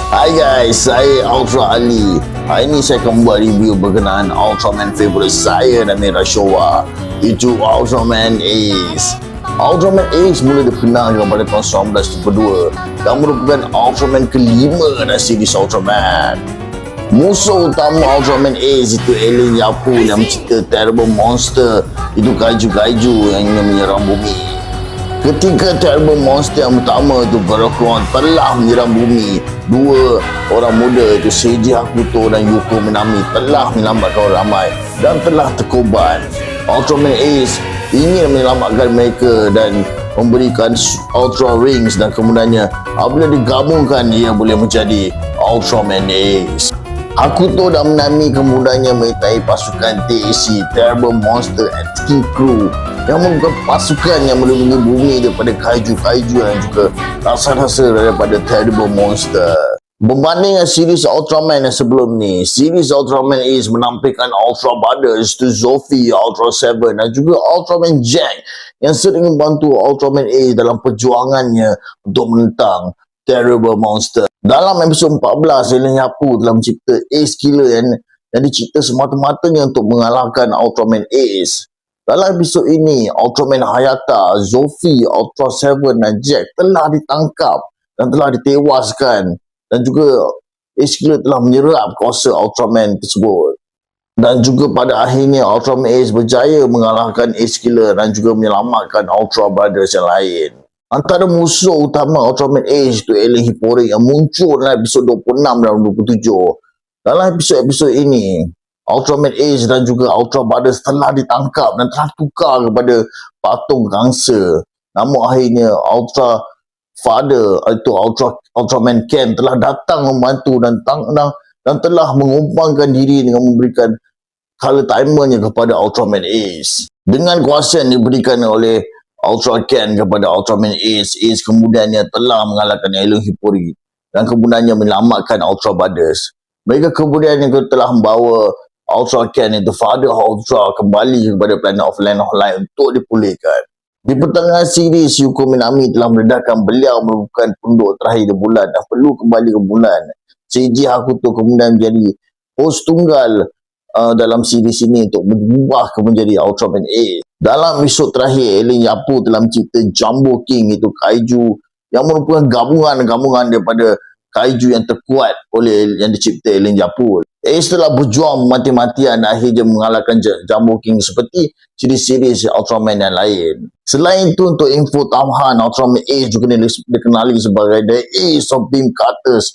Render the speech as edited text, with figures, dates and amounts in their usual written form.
Hai guys, saya Ultra Ali. Hari ini saya akan buat review berkenaan Ultraman favourite saya dan Mira Showa, itu Ultraman Ace. Ultraman Ace mula dikenalkan pada tahun 1972 dan merupakan Ultraman kelima dalam series Ultraman. Musuh utama Ultraman Ace itu alien Yapu yang mencipta terrible monster, itu kaiju-kaiju yang ingin menyerang bumi. Ketika terrible monster yang utama itu Verocron telah menyerang bumi, dua orang muda itu Seiji Hakuto dan Yuko Minami telah menyelamatkan orang ramai dan telah terkorban. Ultraman Ace ingin menyelamatkan mereka dan memberikan Ultra Rings, dan kemudiannya apabila digabungkan ia boleh menjadi Ultraman Ace. Hakuto dan Minami kemudiannya menyertai pasukan TAC, Terrible Monster and King Crew, yang merupakan pasukan yang melindungi bumi daripada kaiju-kaiju dan juga rasa-rasa daripada Terrible Monster. Berbanding dengan series Ultraman yang sebelum ni, series Ultraman Ace menampilkan Ultra Brothers, itu Zofi, Ultra Seven dan juga Ultraman Jack yang sering membantu Ultraman Ace dalam perjuangannya untuk menentang Terrible Monster. Dalam episod 14, alien Yapu telah mencipta Ace Killer yang dicipta semata-matanya untuk mengalahkan Ultraman Ace. Dalam episod ini, Ultraman Hayata, Zofi, Ultra Seven dan Jack telah ditangkap dan telah ditewaskan, dan juga Ace Killer telah menyerap kuasa Ultraman tersebut. Dan juga pada akhirnya Ultraman Ace berjaya mengalahkan Ace Killer dan juga menyelamatkan Ultra Brothers yang lain. Antara musuh utama Ultraman Ace itu alien Hipporic yang muncul dalam episod 26 dan 27. Dalam episod-episod ini, Ultraman Ace dan juga Ultra Brothers telah ditangkap dan telah tukar kepada patung gangsa. Namun akhirnya Ultra Father, itu Ultraman Ken telah datang membantu dan telah mengumpangkan diri dengan memberikan color timernya kepada Ultraman Ace. Dengan kuasa yang diberikan oleh Ultra Ken kepada Ultraman Ace, Ace kemudiannya telah mengalahkan alien Hipporic dan kemudiannya menyelamatkan Ultra Brothers. Mereka kemudiannya telah membawa Ultra Ken, itu Father Ultra, kembali kepada planet of Line untuk dipulihkan. Di pertengahan series, Yuko Minami telah meledakkan beliau merupakan penduduk terakhir di bulan dan perlu kembali ke bulan. Seiji Hakuto kemudian menjadi host tunggal dalam series ini untuk berubah menjadi Ultraman Ace. Dalam episod terakhir, alien Yapu telah mencipta Jumbo King, itu kaiju yang merupakan gabungan daripada kaiju yang terkuat yang dicipta alien Yapu. Ace telah berjuang mati-matian dan akhirnya mengalahkan Jumbo King seperti series Ultraman yang lain. Selain itu, untuk info tambahan, Ultraman Ace juga dikenali sebagai The Ace of Beam Cutters,